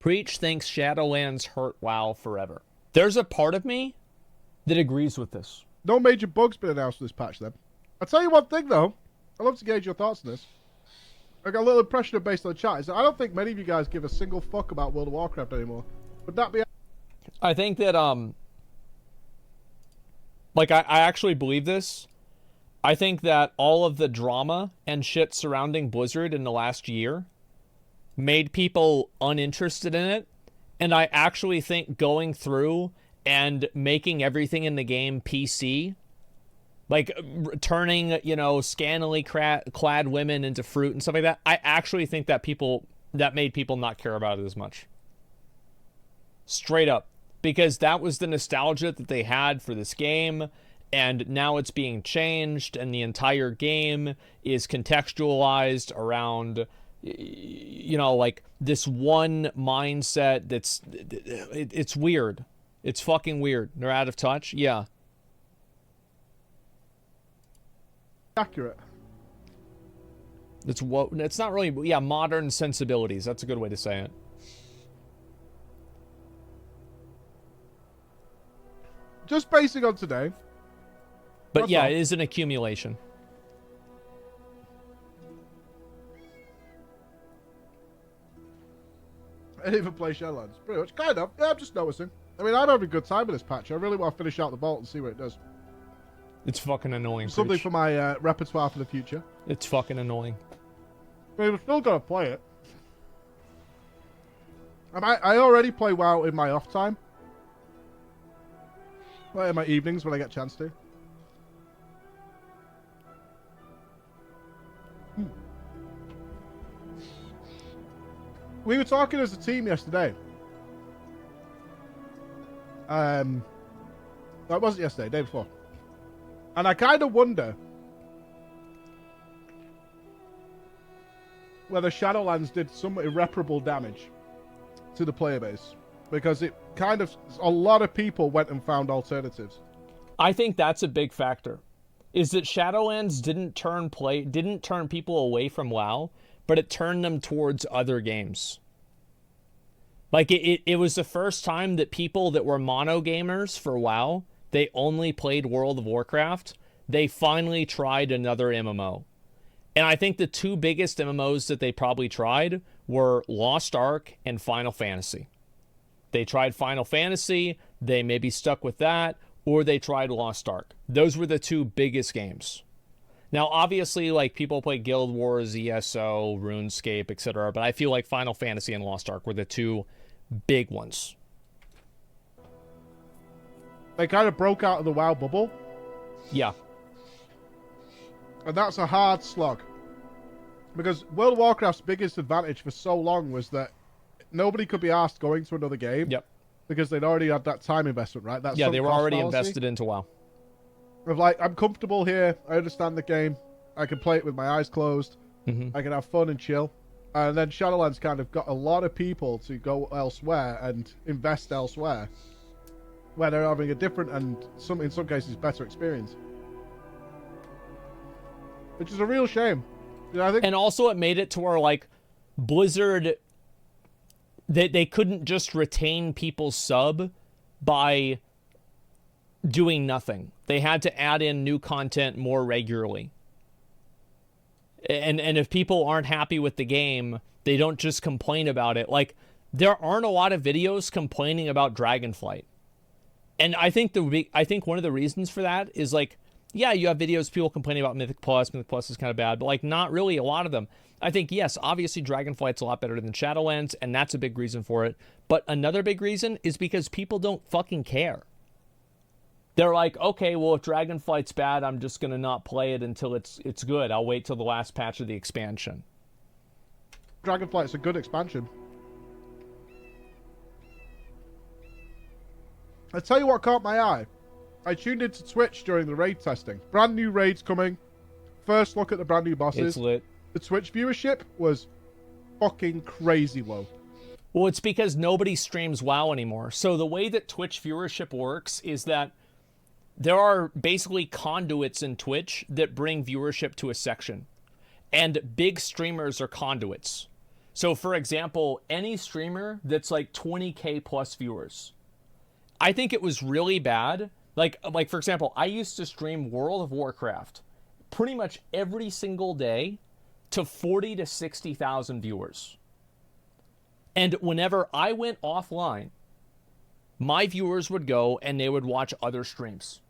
Preach thinks Shadowlands hurt WoW forever. There's a part of me that agrees with this. No major bugs been announced in this patch, then. I'll tell you one thing, though. I'd love to gauge your thoughts on this. I got a little impression of based on the chat. Is that I don't think many of you guys give a single fuck about World of Warcraft anymore. Would that be... I think that, like, I actually believe this. I think that all of the drama and shit surrounding Blizzard in the last year made people uninterested in it. And I actually think going through and making everything in the game PC, like turning, you know, scantily clad women into fruit and stuff like that, I actually think that made people not care about it as much. Straight up. Because that was the nostalgia that they had for this game, and now it's being changed, and the entire game is contextualized around, you know, like this one mindset that's, it's weird. It's fucking weird. They're out of touch. Yeah. accurate? It's not really, yeah, modern sensibilities. That's a good way to say it. Just basing on today. But yeah, it is an accumulation. I didn't even play Shadowlands. Pretty much. Kind of. Yeah, I'm just noticing. I mean, I'm having a good time with this patch. I really want to finish out the vault and see what it does. It's fucking annoying. Something for my repertoire for the future. It's fucking annoying. But we've still got to play it. I already play WoW in my off time. Like in my evenings when I get a chance to. We were talking as a team yesterday. That wasn't yesterday, day before. And I kind of wonder whether Shadowlands did some irreparable damage to the player base. Because it kind of, a lot of people went and found alternatives. I think that's a big factor. Is that Shadowlands didn't turn people away from WoW, but it turned them towards other games. Like, it was the first time that people that were mono gamers for WoW, they only played World of Warcraft, they finally tried another MMO. And I think the two biggest MMOs that they probably tried were Lost Ark and Final Fantasy. They tried Final Fantasy, they maybe stuck with that, or they tried Lost Ark. Those were the two biggest games. Now, obviously, like, people play Guild Wars, ESO, RuneScape, etc., but I feel like Final Fantasy and Lost Ark were the two big ones. They kind of broke out of the WoW bubble. Yeah. And that's a hard slog. Because World of Warcraft's biggest advantage for so long was that nobody could be asked going to another game. Yep. Because they'd already had that time investment, right? That's yeah, they were already invested into WoW. Of like, I'm comfortable here. I understand the game. I can play it with my eyes closed. Mm-hmm. I can have fun and chill. And then Shadowlands kind of got a lot of people to go elsewhere and invest elsewhere, where they're having a different and in some cases better experience, which is a real shame. You know, I think. And also, it made it to where, like, Blizzard, they couldn't just retain people's sub by doing nothing. They had to add in new content more regularly. And if people aren't happy with the game, they don't just complain about it. Like, there aren't a lot of videos complaining about Dragonflight. And I think one of the reasons for that is, like, yeah, you have videos people complaining about Mythic Plus. Mythic Plus is kind of bad, but, like, not really a lot of them. I think, yes, obviously Dragonflight's a lot better than Shadowlands, and that's a big reason for it. But another big reason is because people don't fucking care. They're like, okay, well, if Dragonflight's bad, I'm just going to not play it until it's good. I'll wait till the last patch of the expansion. Dragonflight's a good expansion. I tell you what caught my eye. I tuned into Twitch during the raid testing. Brand new raids coming. First look at the brand new bosses. It's lit. The Twitch viewership was fucking crazy low. Well, it's because nobody streams WoW anymore. So the way that Twitch viewership works is that there are basically conduits in Twitch that bring viewership to a section. And big streamers are conduits. So, for example, any streamer that's like 20K plus viewers, I think it was really bad. Like for example, I used to stream World of Warcraft pretty much every single day to 40 to 60,000 viewers. And whenever I went offline, my viewers would go and they would watch other streams.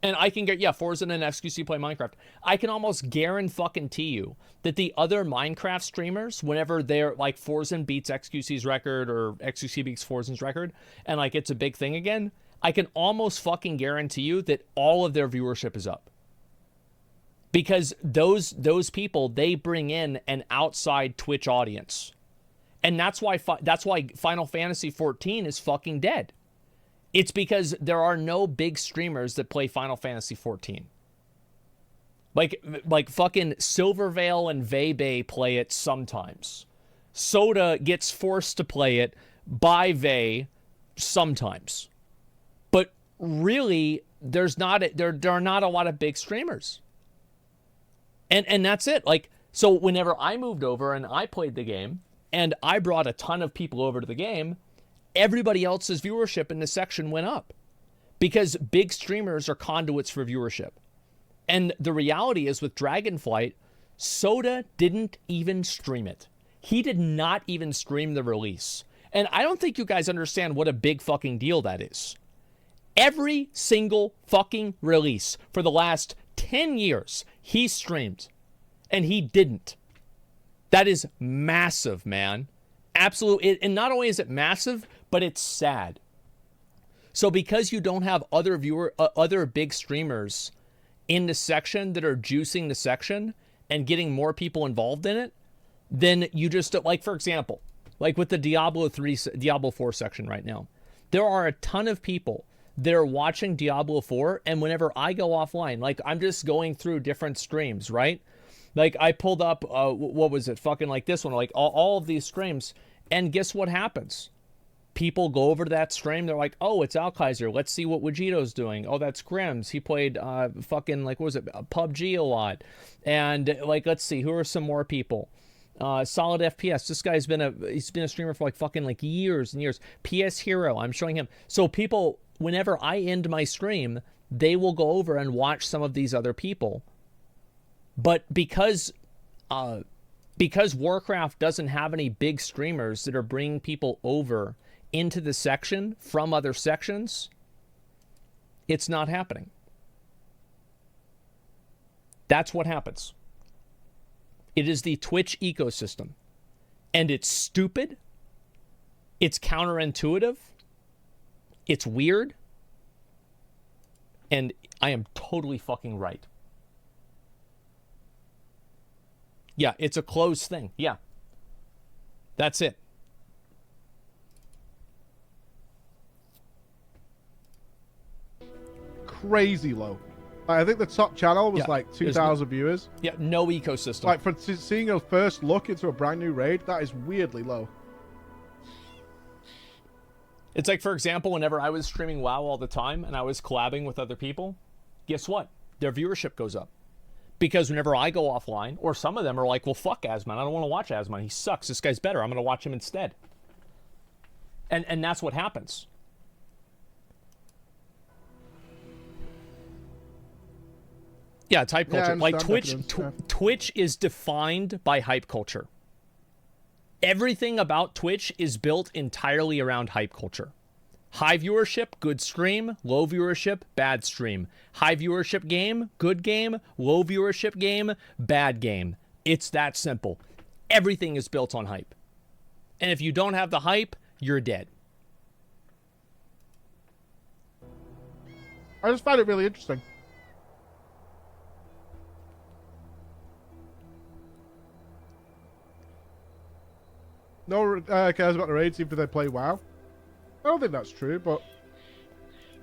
And I can get, yeah, Forza and XQC play Minecraft. I can almost guarantee you that the other Minecraft streamers, whenever they're like Forza beats XQC's record or XQC beats Forza's record, and like it's a big thing again, I can almost fucking guarantee you that all of their viewership is up. Because those people, they bring in an outside Twitch audience. And that's why Final Fantasy 14 is fucking dead. It's because there are no big streamers that play Final Fantasy 14. Like fucking Silvervale and Vebe play it sometimes. Soda gets forced to play it by Vey sometimes. But really, there are not a lot of big streamers. And that's it. Like, so whenever I moved over and I played the game and I brought a ton of people over to the game, everybody else's viewership in the section went up because big streamers are conduits for viewership. And the reality is with Dragonflight, Soda didn't even stream it. He did not even stream the release. And I don't think you guys understand what a big fucking deal that is. Every single fucking release for the last 10 years, he streamed. And he didn't. That is massive, man. Absolutely. And not only is it massive, but it's sad. So because you don't have other big streamers in the section that are juicing the section and getting more people involved in it, then you just, like, for example, like with the Diablo 4 section right now, there are a ton of people that are watching Diablo 4, and whenever I go offline, like, I'm just going through different streams, right? Like, I pulled up, what was it, fucking like this one, like all of these streams, and guess what happens? People go over to that stream, they're like, oh, it's Alkaiser, let's see what Vegito's doing. Oh, that's Grims, he played fucking, like, what was it, PUBG a lot. And, like, let's see, who are some more people? Solid FPS, this guy's been a streamer for, like, fucking, like, years and years. PS Hero, I'm showing him. So people, whenever I end my stream, they will go over and watch some of these other people. But because Warcraft doesn't have any big streamers that are bringing people over into the section from other sections, it's not happening. That's what happens. It is the Twitch ecosystem. And it's stupid. It's counterintuitive. It's weird. And I am totally fucking right. Yeah, it's a closed thing. Yeah. That's it. Crazy low. I think the top channel was like 2,000 viewers. Yeah, no ecosystem. Like, for seeing a first look into a brand new raid, that is weirdly low. It's like, for example, whenever I was streaming WoW all the time and I was collabing with other people, guess what? Their viewership goes up. Because whenever I go offline, or some of them are like, well, fuck Asmon. I don't want to watch Asmon. He sucks. This guy's better. I'm going to watch him instead. And that's what happens. Yeah, it's hype culture. Like Twitch is defined by hype culture. Everything about Twitch is built entirely around hype culture. High viewership, good stream. Low viewership, bad stream. High viewership game, good game. Low viewership game, bad game. It's that simple. Everything is built on hype. And if you don't have the hype, you're dead. I just find it really interesting. No one cares about the raids even if they play WoW. I don't think that's true, but...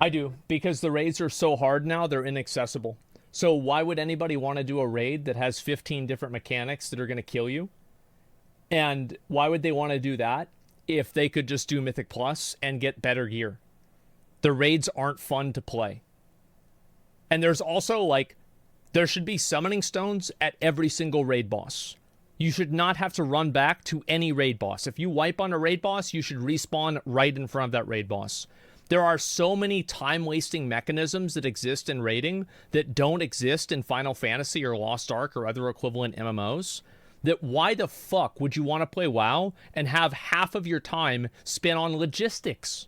I do, because the raids are so hard now, they're inaccessible. So why would anybody want to do a raid that has 15 different mechanics that are going to kill you? And why would they want to do that if they could just do Mythic Plus and get better gear? The raids aren't fun to play. And there's also, like, there should be summoning stones at every single raid boss. You should not have to run back to any raid boss. If you wipe on a raid boss, you should respawn right in front of that raid boss. There are so many time-wasting mechanisms that exist in raiding that don't exist in Final Fantasy or Lost Ark or other equivalent MMOs, that why the fuck would you want to play WoW and have half of your time spent on logistics?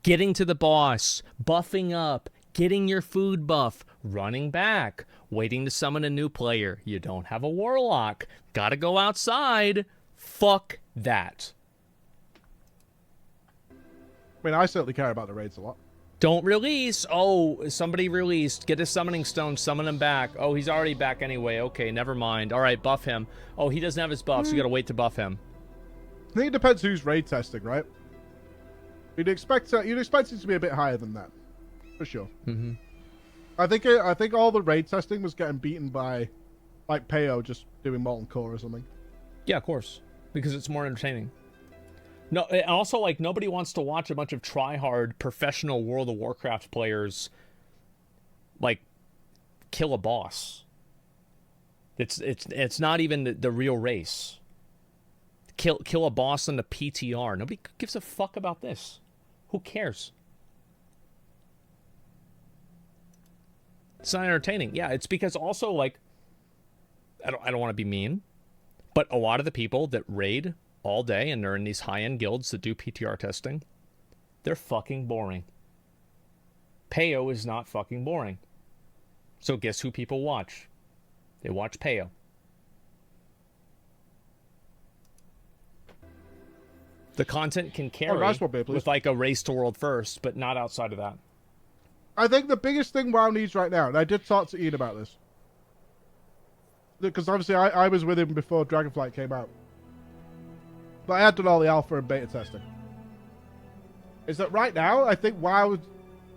Getting to the boss, buffing up, getting your food buff, running back, waiting to summon a new player. You don't have a warlock. Gotta go outside. Fuck that. I mean, I certainly care about the raids a lot. Don't release. Oh, somebody released. Get a summoning stone. Summon him back. Oh, he's already back anyway. Okay, never mind. All right, buff him. Oh, he doesn't have his buffs. You gotta wait to buff him. I think it depends who's raid testing, right? You'd expect it to be a bit higher than that, for sure. Mm-hmm. I think all the raid testing was getting beaten by, like, Peo just doing Molten Core or something. Yeah, of course, because it's more entertaining. No, and also, like, nobody wants to watch a bunch of try-hard professional World of Warcraft players, like, kill a boss. It's not even the real race. Kill a boss on the PTR. Nobody gives a fuck about this. Who cares? It's not entertaining. Yeah, it's because also, like, I don't want to be mean, but a lot of the people that raid all day and they're in these high-end guilds that do PTR testing, they're fucking boring. Peo is not fucking boring. So guess who people watch? They watch Peo. The content can carry with, like, a race to world first, but not outside of that. I think the biggest thing WoW needs right now, and I did talk to Ian about this, because obviously I was with him before Dragonflight came out, but I had done all the alpha and beta testing, is that right now I think WoW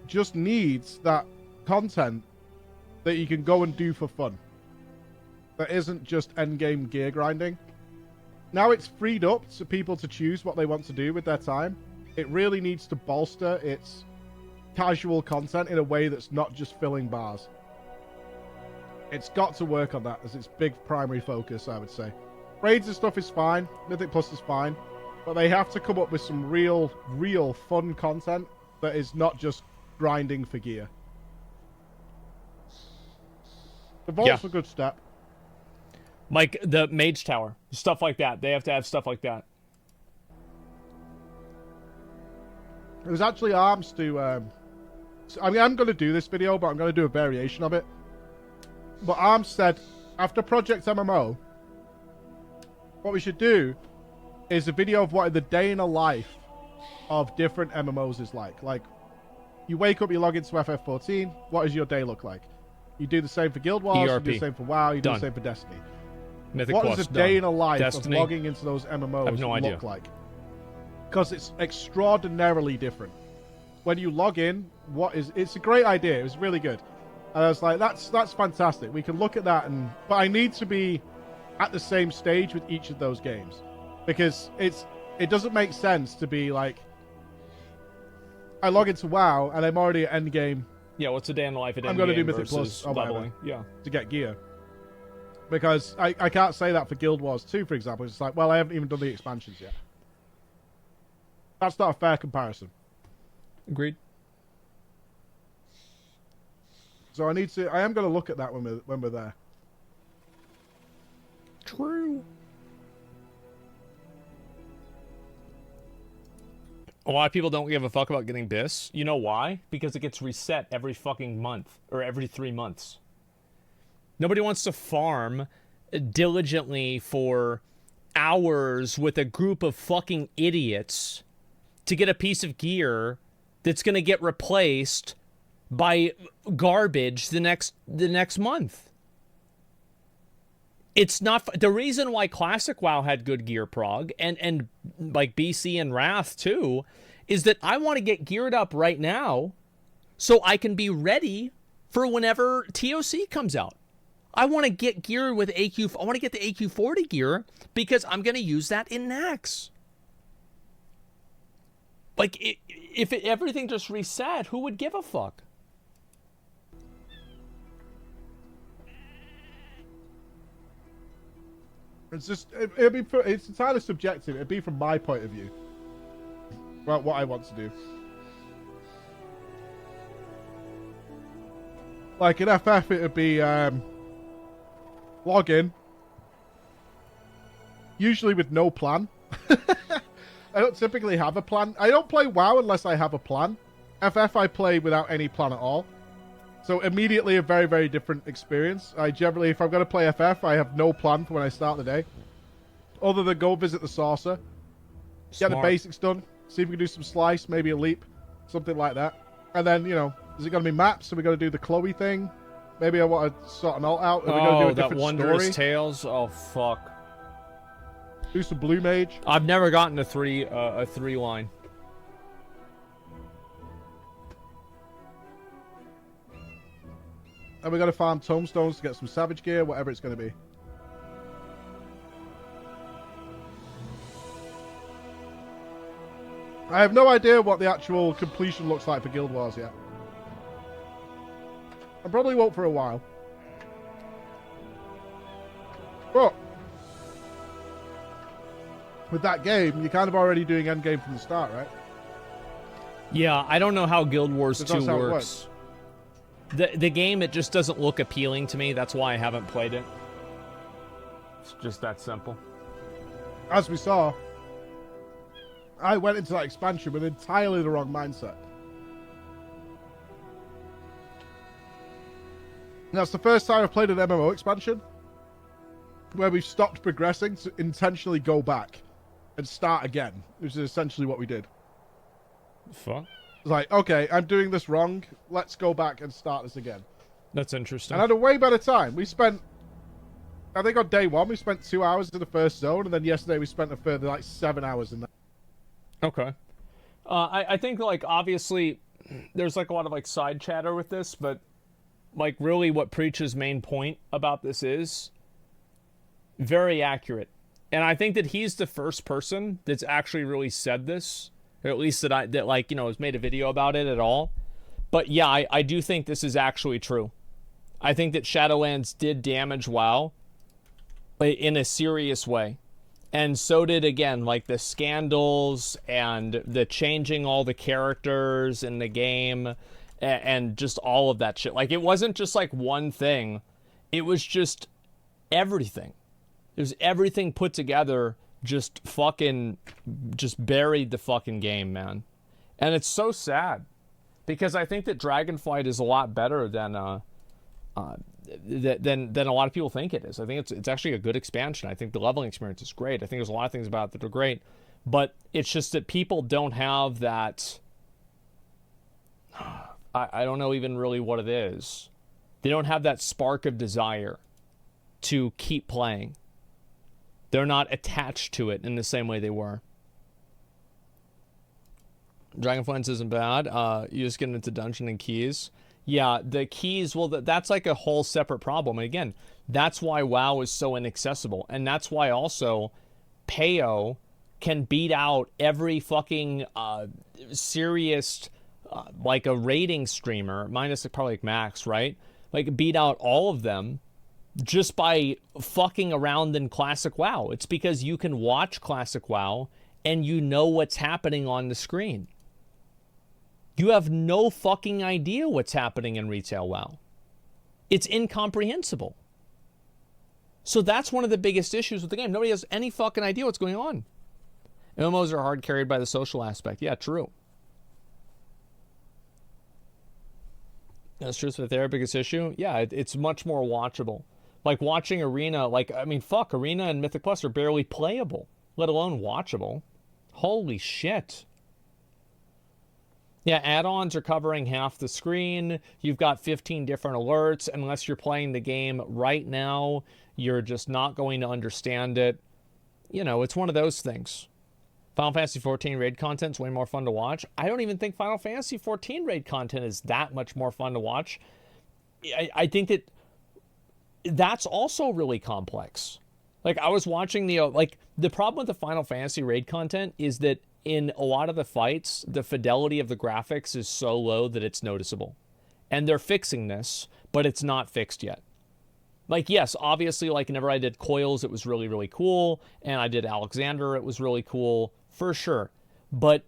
just needs that content that you can go and do for fun, that isn't just endgame gear grinding. Now it's freed up to people to choose what they want to do with their time. It really needs to bolster its casual content in a way that's not just filling bars. It's got to work on that as its big primary focus, I would say. Raids and stuff is fine. Mythic Plus is fine. But they have to come up with some real fun content that is not just grinding for gear. The Vault's a good step. Like the Mage Tower. Stuff like that. They have to have stuff like that. It was actually Arms to... I mean, I'm going to do this video, but I'm going to do a variation of it. But Arms said, after Project MMO, what we should do is a video of what the day in a life of different MMOs is like. Like, you wake up, you log into FF14, what does your day look like? You do the same for Guild Wars, you do the same for WoW, you do the same for Destiny. Mythic what Plus, does a day in a life Destiny, of logging into those MMOs look like? Because it's extraordinarily different. When you log in, it's a great idea. It was really good. And I was like, that's fantastic. We can look at that, but I need to be at the same stage with each of those games, because it doesn't make sense to be like, I log into WoW and I'm already at endgame. Yeah, what's a day in the life at endgame? I'm going to do Mythic Plus or leveling. Yeah, to get gear. Because I can't say that for Guild Wars 2, for example. It's like, well, I haven't even done the expansions yet. That's not a fair comparison. Agreed. So I am going to look at that when we're there. True. A lot of people don't give a fuck about getting BIS. You know why? Because it gets reset every fucking month, or every 3 months. Nobody wants to farm diligently for hours with a group of fucking idiots to get a piece of gear that's going to get replaced by garbage the next month. It's not the reason why Classic WoW had good gear prog and like BC and Wrath too, is that I want to get geared up right now so I can be ready for whenever TOC comes out. I want to get gear with AQ. I want to get the AQ40 gear because I'm going to use that in Nax. Like, if everything just reset, who would give a fuck? It's just it'll be it's entirely subjective. It'd be from my point of view. Well, what I want to do. Like in FF, it would be log in. Usually with no plan. I don't typically have a plan. I don't play WoW unless I have a plan. FF I play without any plan at all. So immediately a very, very different experience. I generally, if I'm going to play FF, I have no plan for when I start the day. Other than go visit the saucer. Get the basics done. See if we can do some slice, maybe a leap. Something like that. And then, you know, is it going to be maps? Are we going to do the Chloe thing? Maybe I want to sort an alt out. Are we going to do a different that Wondrous story? Tales. Oh, fuck. Do some Blue Mage. I've never gotten a three line. And we got to farm tomestones to get some savage gear, whatever it's going to be. I have no idea what the actual completion looks like for Guild Wars yet. I probably won't for a while. But with that game, you're kind of already doing endgame from the start, right? Yeah, I don't know how Guild Wars 2 how it works. The game, it just doesn't look appealing to me. That's why I haven't played it. It's just that simple. As we saw, I went into that expansion with entirely the wrong mindset. And that's the first time I've played an MMO expansion where we've stopped progressing to intentionally go back and start again, which is essentially what we did. Fuck. It's like, okay, I'm doing this wrong. Let's go back and start this again. That's interesting. And I had a way better time. We spent, I think on day one, we spent 2 hours in the first zone, and then yesterday we spent a further, like, 7 hours in that. Okay. I think, like, obviously, there's, like, a lot of, like, side chatter with this, but, like, really what Preach's main point about this is very accurate. And I think that he's the first person that's actually really said this, or at least that like, you know, has made a video about it at all. But yeah, I do think this is actually true. I think that Shadowlands did damage WoW in a serious way. And so did, again, like the scandals and the changing all the characters in the game and just all of that shit. Like, it wasn't just like one thing. It was just everything. It was everything put together, just buried the fucking game, man. And it's so sad because I think that Dragonflight is a lot better than a lot of people think it is. I think it's actually a good expansion. I think the leveling experience is great. I think there's a lot of things about it that are great, but it's just that people don't have that. I don't know even really what it is. They don't have that spark of desire to keep playing. They're not attached to it in the same way they were. Dragonflight isn't bad. You just get into dungeon and keys. Yeah, the keys, well, that's like a whole separate problem. And again, that's why WoW is so inaccessible. And that's why also Payo can beat out every fucking serious, like a rating streamer, minus probably like Max, right? Like beat out all of them just by fucking around in Classic WoW. It's because you can watch Classic WoW and you know what's happening on the screen. You have no fucking idea what's happening in retail WoW. It's incomprehensible. So that's one of the biggest issues with the game. Nobody has any fucking idea what's going on. MMOs are hard carried by the social aspect. Yeah, true. That's true for their biggest issue. Yeah, it's much more watchable. Like watching Arena, like, I mean, fuck, Arena and Mythic Plus are barely playable, let alone watchable. Holy shit. Yeah, add-ons are covering half the screen. You've got 15 different alerts. Unless you're playing the game right now, you're just not going to understand it. You know, it's one of those things. Final Fantasy XIV raid content's way more fun to watch. I don't even think Final Fantasy XIV raid content is that much more fun to watch. I think that that's also really complex. Like, I was watching the problem with the Final Fantasy raid content is that in a lot of the fights, the fidelity of the graphics is so low that it's noticeable. And they're fixing this, but it's not fixed yet. Like, yes, obviously, like, whenever I did Coils, it was really, really cool. And I did Alexander, it was really cool, for sure. But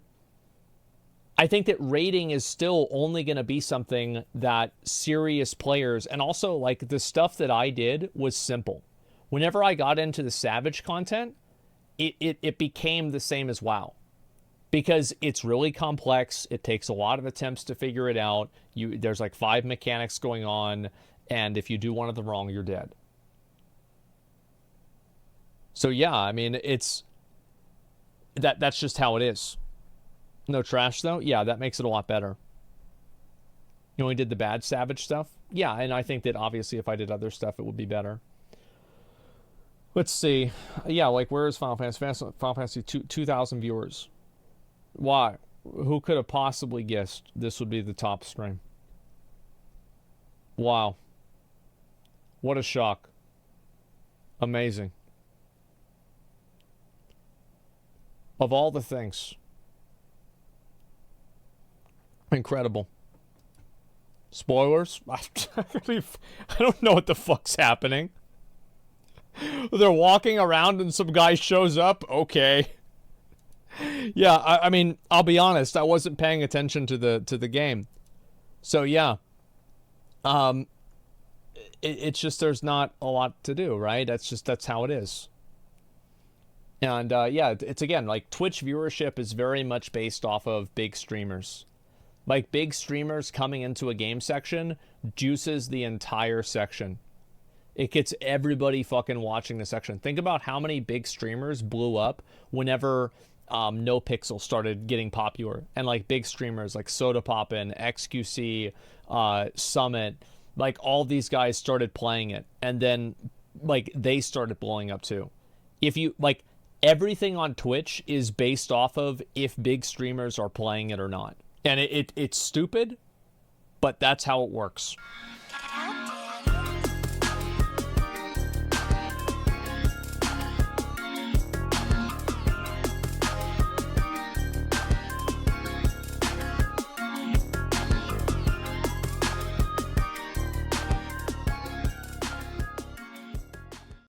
I think that raiding is still only going to be something that serious players, and also, like, the stuff that I did was simple. Whenever I got into the Savage content, it became the same as WoW. Because it's really complex. It takes a lot of attempts to figure it out. There's like 5 mechanics going on, and if you do one of them wrong, you're dead. So yeah, I mean, that's just how it is. No trash though? Yeah, that makes it a lot better. You only did the bad Savage stuff? Yeah, and I think that obviously if I did other stuff, it would be better. Let's see. Yeah, like, where is Final Fantasy? Final Fantasy 2,000 viewers. Why? Who could have possibly guessed this would be the top stream? Wow. What a shock. Amazing. Of all the things. Incredible. Spoilers? I don't know what the fuck's happening. They're walking around and some guy shows up? Okay. Yeah, I mean, I'll be honest, I wasn't paying attention to the game. So yeah. It's just there's not a lot to do, right? That's how it is. And yeah, it's again, like, Twitch viewership is very much based off of big streamers. Like, big streamers coming into a game section juices the entire section. It gets everybody fucking watching the section. Think about how many big streamers blew up whenever No Pixel started getting popular. And, like, big streamers like Soda Poppin', XQC, Summit, like, all these guys started playing it. And then, like, they started blowing up too. If you, like, everything on Twitch is based off of if big streamers are playing it or not. And it's stupid, but that's how it works.